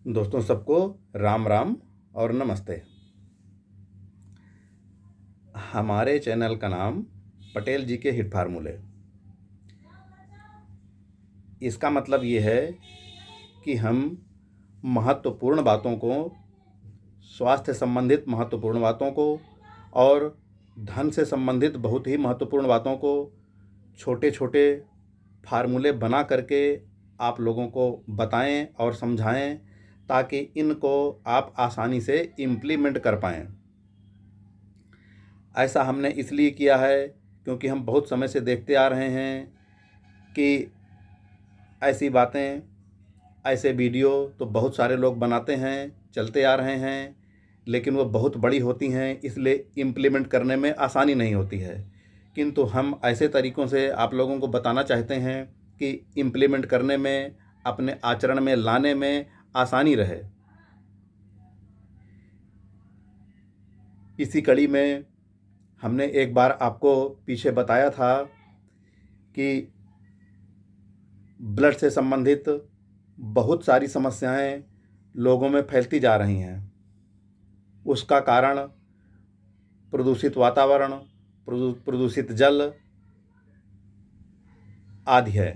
दोस्तों सबको राम राम और नमस्ते। हमारे चैनल का नाम पटेल जी के हिट फार्मूले। इसका मतलब ये है कि हम महत्वपूर्ण बातों को, स्वास्थ्य संबंधित महत्वपूर्ण बातों को और धन से संबंधित बहुत ही महत्वपूर्ण बातों को छोटे छोटे फार्मूले बना करके आप लोगों को बताएं और समझाएं, ताकि इनको आप आसानी से इम्प्लीमेंट कर पाएँ। ऐसा हमने इसलिए किया है क्योंकि हम बहुत समय से देखते आ रहे हैं कि ऐसी बातें, ऐसे वीडियो तो बहुत सारे लोग बनाते हैं, चलते आ रहे हैं, लेकिन वो बहुत बड़ी होती हैं, इसलिए इम्प्लीमेंट करने में आसानी नहीं होती है। किंतु हम ऐसे तरीक़ों से आप लोगों को बताना चाहते हैं कि इम्प्लीमेंट करने में, अपने आचरण में लाने में आसानी रहे। इसी कड़ी में हमने एक बार आपको पीछे बताया था कि ब्लड से संबंधित बहुत सारी समस्याएं लोगों में फैलती जा रही हैं। उसका कारण प्रदूषित वातावरण, प्रदूषित जल आदि है।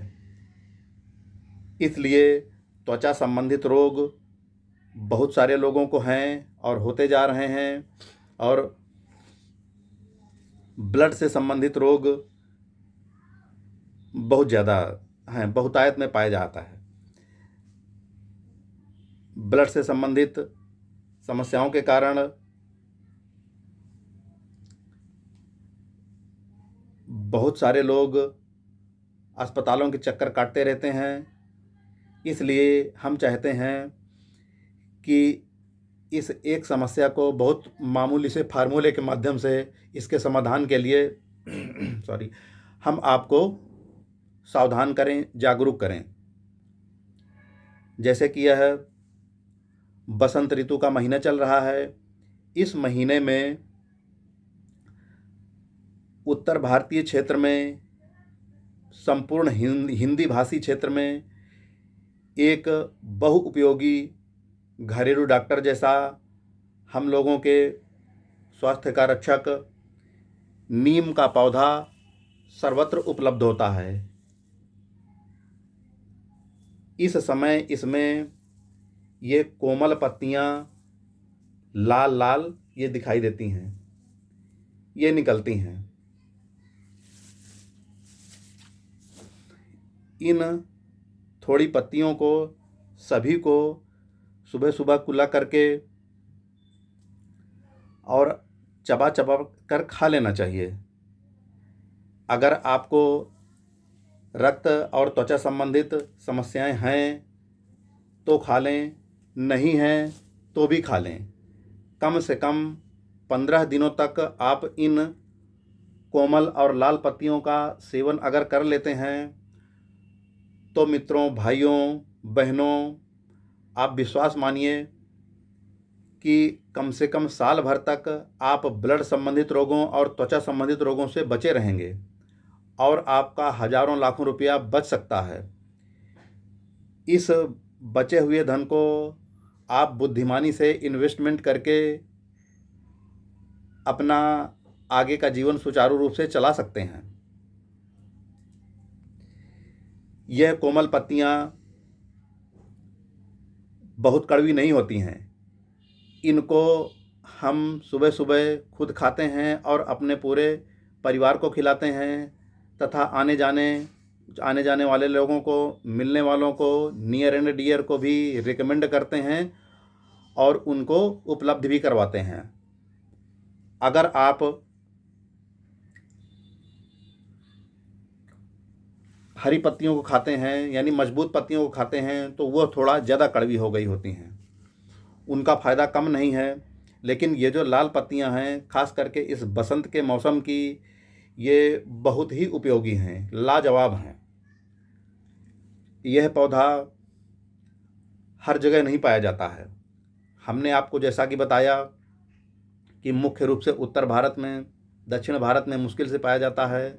इसलिए त्वचा संबंधित रोग बहुत सारे लोगों को हैं और होते जा रहे हैं, और ब्लड से संबंधित रोग बहुत ज़्यादा हैं, बहुतायत में पाया जाता है। ब्लड से संबंधित समस्याओं के कारण बहुत सारे लोग अस्पतालों के चक्कर काटते रहते हैं। इसलिए हम चाहते हैं कि इस एक समस्या को बहुत मामूली से फार्मूले के माध्यम से इसके समाधान के लिए हम आपको सावधान करें, जागरूक करें। जैसे कि यह बसंत ऋतु का महीना चल रहा है। इस महीने में उत्तर भारतीय क्षेत्र में, संपूर्ण हिंदी भाषी क्षेत्र में एक बहुउपयोगी घरेलू डॉक्टर जैसा हम लोगों के स्वास्थ्य का रक्षक नीम का पौधा सर्वत्र उपलब्ध होता है। इस समय इसमें ये कोमल पत्तियां लाल लाल ये दिखाई देती हैं, ये निकलती हैं। इन थोड़ी पत्तियों को सभी को सुबह सुबह कुल्ला करके और चबा चबा कर खा लेना चाहिए। अगर आपको रक्त और त्वचा संबंधित समस्याएं हैं तो खा लें, नहीं हैं तो भी खा लें। कम से कम 15 दिनों तक आप इन कोमल और लाल पत्तियों का सेवन अगर कर लेते हैं तो मित्रों, भाइयों, बहनों, आप विश्वास मानिए कि कम से कम साल भर तक आप ब्लड संबंधित रोगों और त्वचा संबंधित रोगों से बचे रहेंगे और आपका हजारों लाखों रुपया बच सकता है। इस बचे हुए धन को आप बुद्धिमानी से इन्वेस्टमेंट करके अपना आगे का जीवन सुचारू रूप से चला सकते हैं। यह कोमल पत्तियां बहुत कड़वी नहीं होती हैं। इनको हम सुबह सुबह खुद खाते हैं और अपने पूरे परिवार को खिलाते हैं, तथा आने जाने वाले लोगों को, मिलने वालों को, नियर एंड डियर को भी रिकमेंड करते हैं और उनको उपलब्ध भी करवाते हैं। अगर आप हरी पत्तियों को खाते हैं, यानी मजबूत पत्तियों को खाते हैं, तो वह थोड़ा ज़्यादा कड़वी हो गई होती हैं, उनका फ़ायदा कम नहीं है। लेकिन ये जो लाल पत्तियां हैं, खास करके इस बसंत के मौसम की, ये बहुत ही उपयोगी हैं, लाजवाब हैं। यह पौधा हर जगह नहीं पाया जाता है। हमने आपको जैसा कि बताया कि मुख्य रूप से उत्तर भारत में, दक्षिण भारत में मुश्किल से पाया जाता है,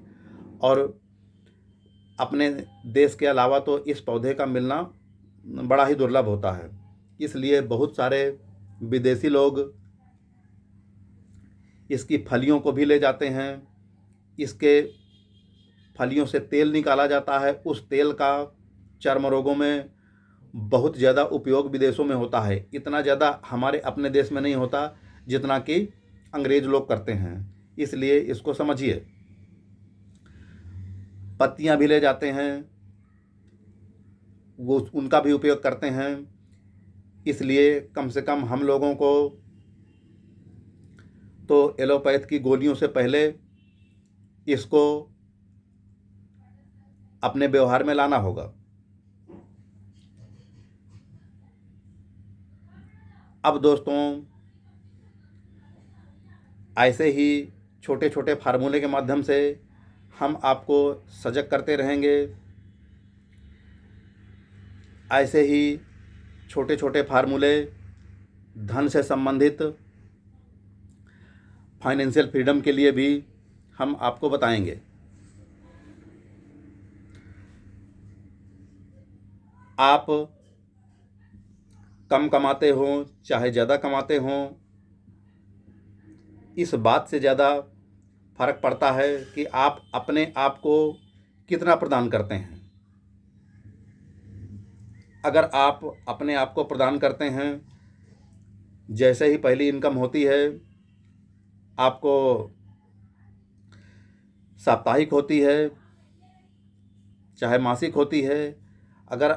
और अपने देश के अलावा तो इस पौधे का मिलना बड़ा ही दुर्लभ होता है। इसलिए बहुत सारे विदेशी लोग इसकी फलियों को भी ले जाते हैं। इसके फलियों से तेल निकाला जाता है। उस तेल का चर्म रोगों में बहुत ज़्यादा उपयोग विदेशों में होता है। इतना ज़्यादा हमारे अपने देश में नहीं होता जितना कि अंग्रेज लोग करते हैं। इसलिए इसको समझिए। पत्तियां भी ले जाते हैं, वो उनका भी उपयोग करते हैं। इसलिए कम से कम हम लोगों को तो एलोपैथ की गोलियों से पहले इसको अपने व्यवहार में लाना होगा। अब दोस्तों, ऐसे ही छोटे छोटे फार्मूले के माध्यम से हम आपको सजग करते रहेंगे। ऐसे ही छोटे छोटे फार्मूले धन से संबंधित, फाइनेंशियल फ्रीडम के लिए भी हम आपको बताएंगे। आप कम कमाते हो चाहे ज़्यादा कमाते हो, इस बात से ज़्यादा फर्क पड़ता है कि आप अपने आप को कितना प्रदान करते हैं। अगर आप अपने आप को प्रदान करते हैं, जैसे ही पहली इनकम होती है, आपको साप्ताहिक होती है चाहे मासिक होती है, अगर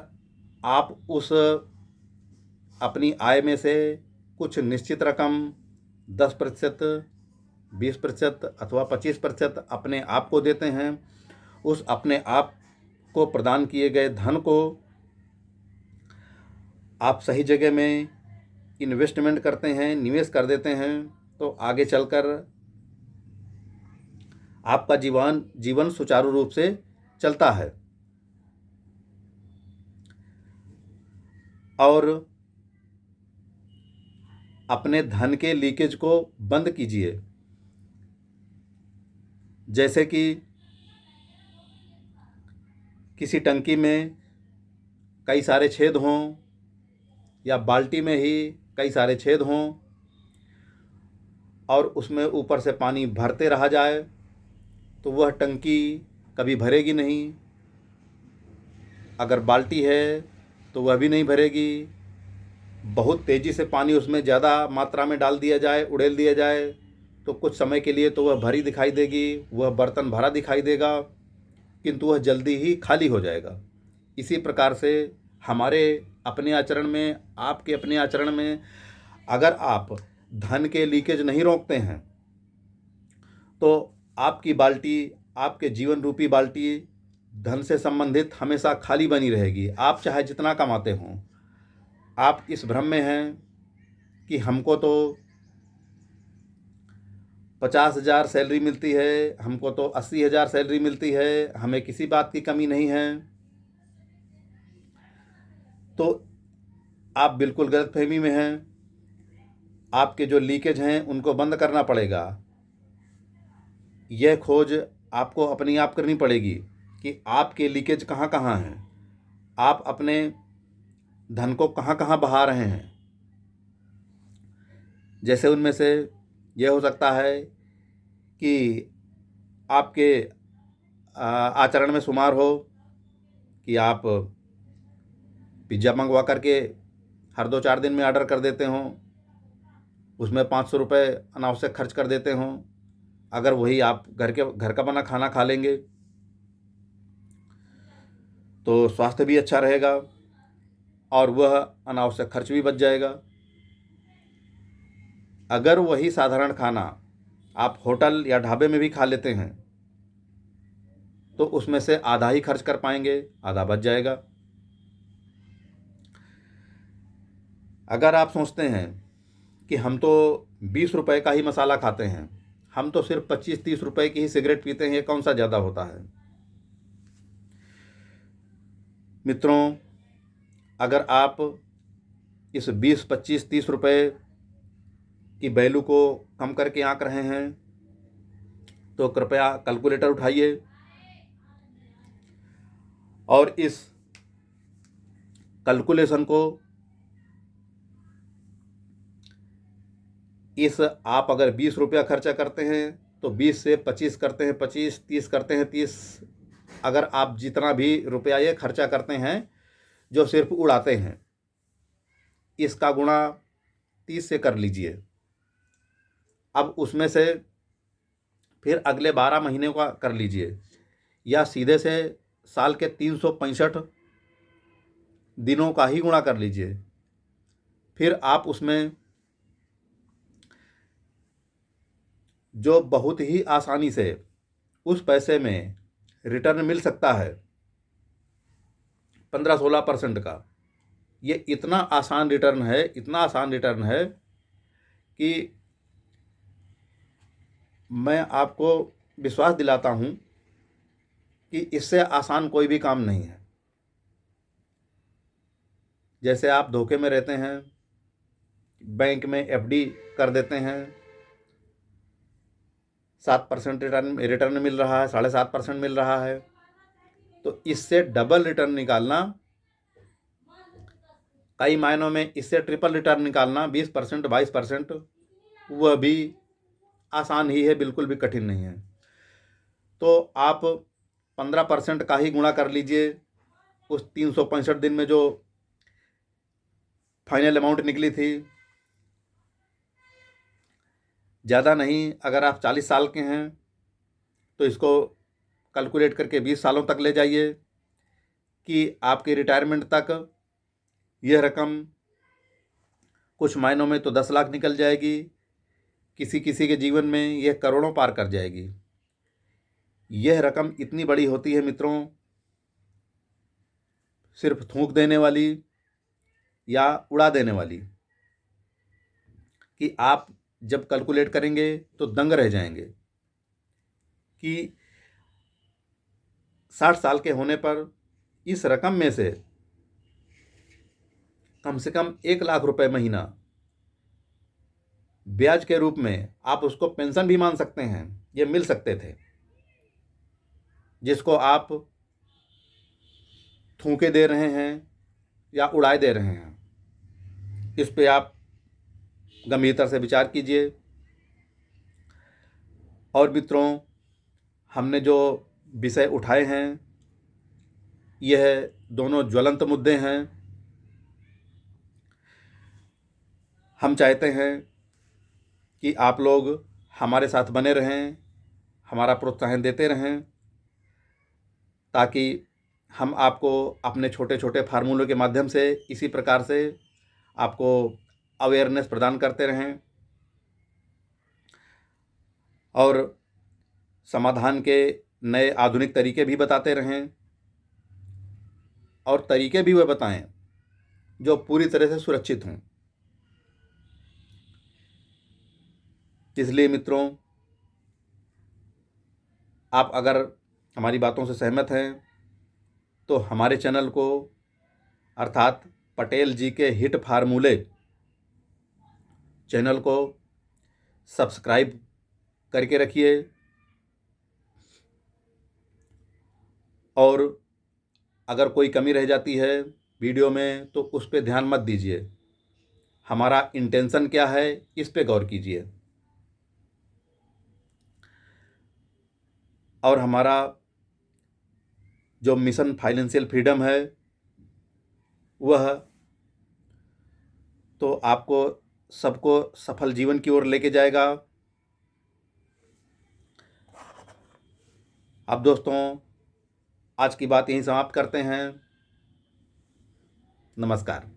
आप उस अपनी आय में से कुछ निश्चित रकम 10%, 20% अथवा 25% अपने आप को देते हैं, उस अपने आप को प्रदान किए गए धन को आप सही जगह में इन्वेस्टमेंट करते हैं, निवेश कर देते हैं, तो आगे चलकर आपका जीवन सुचारू रूप से चलता है। और अपने धन के लीकेज को बंद कीजिए। जैसे कि किसी टंकी में कई सारे छेद हों या बाल्टी में ही कई सारे छेद हों और उसमें ऊपर से पानी भरते रहा जाए, तो वह टंकी कभी भरेगी नहीं। अगर बाल्टी है तो वह भी नहीं भरेगी। बहुत तेज़ी से पानी उसमें ज़्यादा मात्रा में डाल दिया जाए, उड़ेल दिया जाए, तो कुछ समय के लिए तो वह भरी दिखाई देगी, वह बर्तन भरा दिखाई देगा, किंतु वह जल्दी ही खाली हो जाएगा। इसी प्रकार से हमारे अपने आचरण में, आपके अपने आचरण में, अगर आप धन के लीकेज नहीं रोकते हैं, तो आपकी बाल्टी, आपके जीवन रूपी बाल्टी धन से संबंधित हमेशा खाली बनी रहेगी। आप चाहे जितना कमाते हों, आप इस भ्रम में हैं कि हमको तो 50,000 सैलरी मिलती है, हमको तो 80,000 सैलरी मिलती है, हमें किसी बात की कमी नहीं है, तो आप बिल्कुल गलतफहमी में हैं। आपके जो लीकेज हैं उनको बंद करना पड़ेगा। यह खोज आपको अपनी आप करनी पड़ेगी कि आपके लीकेज कहाँ कहाँ हैं, आप अपने धन को कहाँ कहाँ बहा रहे हैं। जैसे उनमें से यह हो सकता है कि आपके आचरण में शुमार हो कि आप पिज़्ज़ा मंगवा करके हर 2-4 दिन में ऑर्डर कर देते हों, उसमें 500 रुपये अनावश्यक खर्च कर देते हों। अगर वही आप घर का बना खाना खा लेंगे तो स्वास्थ्य भी अच्छा रहेगा और वह अनावश्यक खर्च भी बच जाएगा। अगर वही साधारण खाना आप होटल या ढाबे में भी खा लेते हैं, तो उसमें से आधा ही खर्च कर पाएंगे, आधा बच जाएगा। अगर आप सोचते हैं कि हम तो 20 रुपए का ही मसाला खाते हैं, हम तो सिर्फ 25-30 रुपए की ही सिगरेट पीते हैं, ये कौन सा ज़्यादा होता है। मित्रों, अगर आप इस 20, 25, 30 रुपए की वैल्यू को कम करके आंक रहे हैं, तो कृपया कैलकुलेटर उठाइए और इस कैलकुलेशन को इस आप अगर 20 रुपया खर्चा करते हैं तो 20 से 25 करते हैं, 25 30 करते हैं, 30, अगर आप जितना भी रुपया ये खर्चा करते हैं जो सिर्फ उड़ाते हैं, इसका गुणा 30 से कर लीजिए। अब उसमें से फिर अगले 12 महीने का कर लीजिए, या सीधे से साल के 365 दिनों का ही गुणा कर लीजिए। फिर आप उसमें जो बहुत ही आसानी से उस पैसे में रिटर्न मिल सकता है 15-16% का, ये इतना आसान रिटर्न है, इतना आसान रिटर्न है कि मैं आपको विश्वास दिलाता हूँ कि इससे आसान कोई भी काम नहीं है। जैसे आप धोखे में रहते हैं, बैंक में एफडी कर देते हैं, 7% रिटर्न मिल रहा है, 7.5% मिल रहा है, तो इससे डबल रिटर्न निकालना, कई मायनों में इससे ट्रिपल रिटर्न निकालना, 20%, 22%, वह भी आसान ही है, बिल्कुल भी कठिन नहीं है। तो आप 15% का ही गुणा कर लीजिए उस 365 दिन में जो फाइनल अमाउंट निकली थी। ज़्यादा नहीं, अगर आप 40 साल के हैं तो इसको कैलकुलेट करके 20 सालों तक ले जाइए कि आपकी रिटायरमेंट तक यह रकम कुछ मायनों में तो 10 लाख निकल जाएगी, किसी किसी के जीवन में यह करोड़ों पार कर जाएगी। यह रकम इतनी बड़ी होती है मित्रों, सिर्फ थूक देने वाली या उड़ा देने वाली, कि आप जब कैलकुलेट करेंगे तो दंग रह जाएंगे कि 60 साल के होने पर इस रकम में से कम से कम 1 लाख रुपए महीना ब्याज के रूप में, आप उसको पेंशन भी मान सकते हैं, ये मिल सकते थे, जिसको आप थूके दे रहे हैं या उड़ाए दे रहे हैं। इस पे आप गंभीरता से विचार कीजिए। और मित्रों, हमने जो विषय उठाए हैं यह दोनों ज्वलंत मुद्दे हैं। हम चाहते हैं कि आप लोग हमारे साथ बने रहें, हमारा प्रोत्साहन देते रहें, ताकि हम आपको अपने छोटे छोटे फार्मूलों के माध्यम से इसी प्रकार से आपको अवेयरनेस प्रदान करते रहें और समाधान के नए आधुनिक तरीके भी बताते रहें, और तरीके भी वह बताएं जो पूरी तरह से सुरक्षित हों। इसलिए मित्रों, आप अगर हमारी बातों से सहमत हैं तो हमारे चैनल को, अर्थात पटेल जी के हिट फार्मूले चैनल को सब्सक्राइब करके रखिए, और अगर कोई कमी रह जाती है वीडियो में तो उस पर ध्यान मत दीजिए। हमारा इंटेंशन क्या है इस पे गौर कीजिए। और हमारा जो मिशन फाइनेंशियल फ्रीडम है वह तो आपको सबको सफल जीवन की ओर लेके जाएगा। अब दोस्तों, आज की बात यहीं समाप्त करते हैं। नमस्कार।